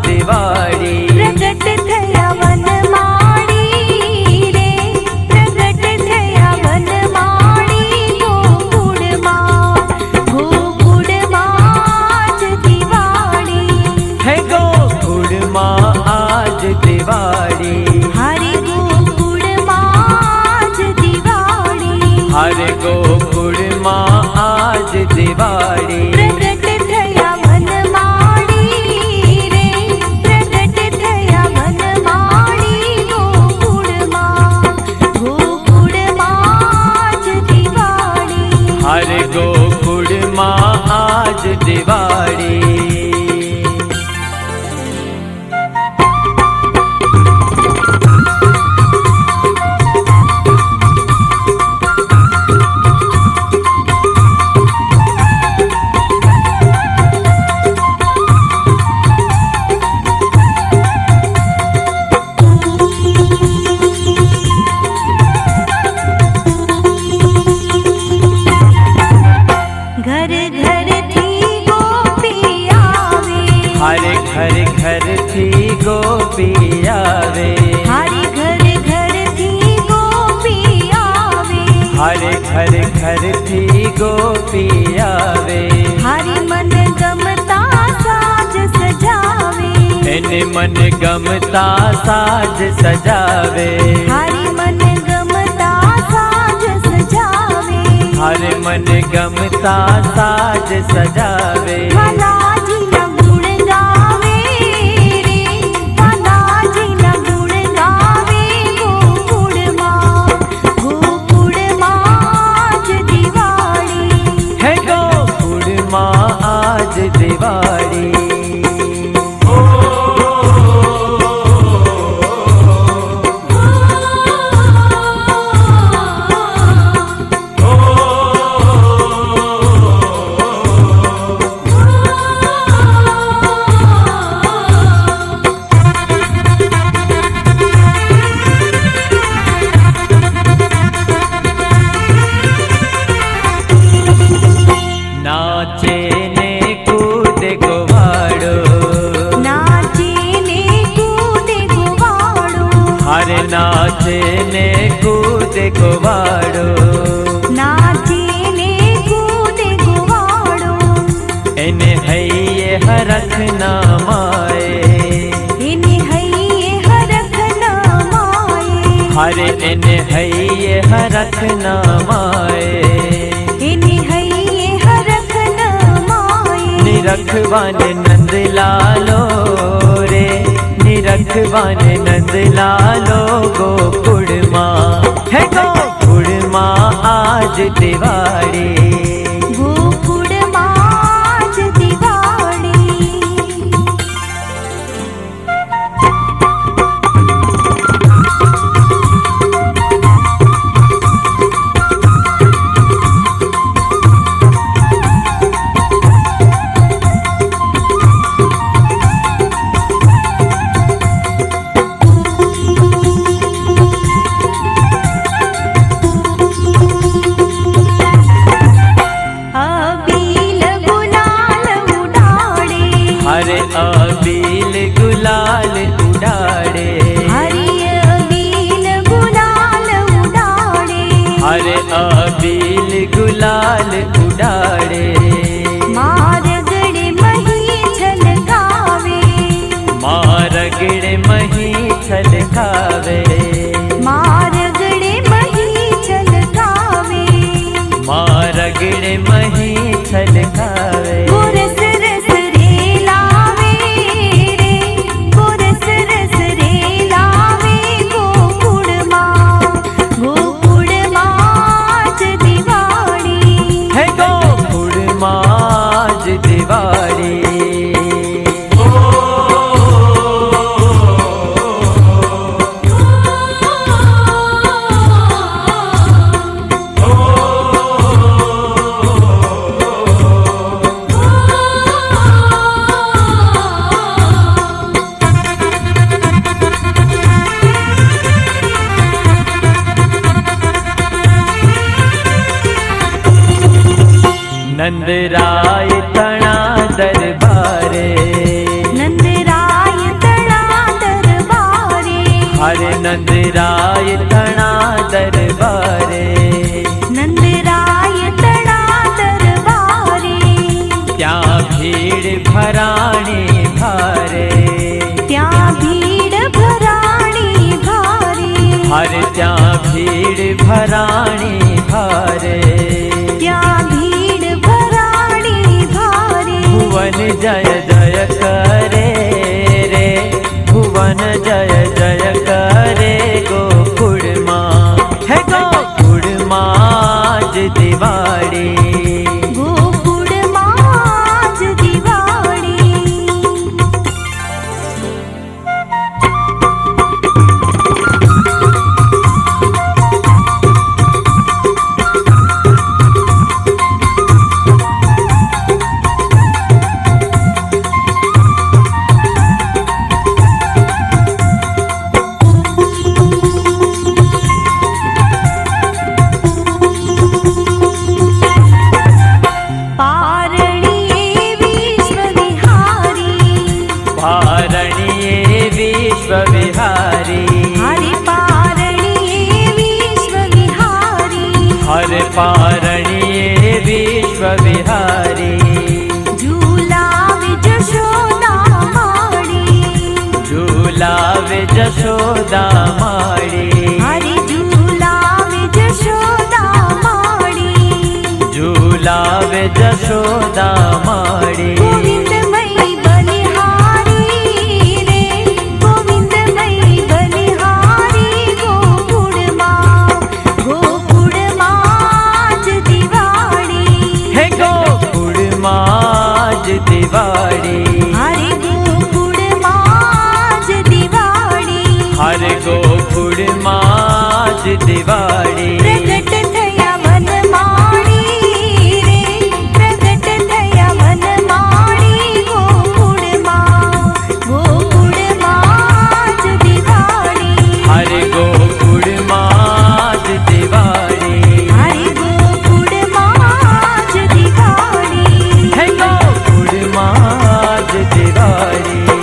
दिवाड़ी। प्रगट थया वनमाड़ी रे, प्रगट थया वनमाड़ी गोकुळमां आज दिवाड़ी। है गोकुळमां आज दिवाड़ी। हरे गोकुळमां आज दिवाड़ी। हरे गोकुळमां आज दिवाड़ी। प्रगट थया वनमाड़ी रे, प्रगट थया वनमाड़ी गोकुळमां आज दिवाड़ी। हरे गोकुळमां आज दिवाड़ी। घर घर थी गोपी आवे। हरे घर घर थी गोपी आवे। हरे घर घर थी गोपी आवे। हरे घर घर थी गोपी आवे। हरि मन गमता साज सजावे। एने मन गमता साज सजावे। हरि मन गमता साज सजावे। हरे मन गमता साज सजावे। बालाजी न गुण गावे रे, बालाजी न गुण गावे गोकुळमां आज दिवाड़ी। है गोकुळमां आज दिवाड़ी। नाचे ने कूदे गोवाड़ो। नाचे ने कूदे गोवाड़ो। हरे नाचे ने कूदे गोवाड़ो। नाचे ने कूदे गोवाड़ो। एने हैये हरख ना माए। इन्हें हैये हरख न माए। हरे एने हैये हरख ना माए। इन्हें हैये हरख न माए। निरखवाने नंद लालो रे, निरखवाने नंद लालो गोकुळमां। है गोकुळमां आज दिवाड़ी। गोकुळमां आज दिवाड़ी। अबील गुलाल उडाड़े। हरे अबील गुलाल उडाड़े। हरि अबील गुलाल उडाड़े। हरे अबील गुलाल उडाड़े। मारगड़े मही छलकावे। मारगड़े मही छलकावे। मारगड़े मही छलकावे। मारगड़े मही छलकावे। गोरस रस रे लावे रे, गोरस रस रे लावे गोकुळमां आज दिवाड़ी। है गोकुळमां आज दिवाड़ी। नंदराय तणा दरबारे। नंदराय नंदराय तणा दरबारे, नंदराय तणा दरबारे, त्या भीड़ भराणी भारे, त्या भीड़ भराणी भारे, हर त्या भीड़ भराणी भारे, त्या भीड़ भराणी भारे। भुवन जय जय करे रे, भुवन जय जय करे गोकुळ माँ, हे गोकुळ माँच दिवाळी, गोकुळ माँच दिवाळी। पारणिये विश्वविहारी, पारणिये विश्वविहारी, हरि पारणिये विश्वविहारी, हर पारणिये विश्वविहारी, झूलावे जशोदा माडी, झूलावे जशोदा माडी, हरि झूलावे जशोदा माडी। झूलावे जशोदा माडी, गोविंदमयी बलिहारी रे, गोविंदमयी बलिहारी, गोकुळ माँ, गोकुळ माँच दिवाळी, हे गोकुळ माँच दिवाळी, हरि गोकुळ माँच दिवाळी। हर गोकुळ माँच दिवाळी, प्रगट थया वनमाळी रे, प्रगट थया वनमाळी, गोकुळ माँ, गोकुळ माँच दिवाळी, हर गोकुळ माँच दिवाळी, हरि गोकुळ माँच दिवाळी। हे गोकुळ माँच दिवाळी।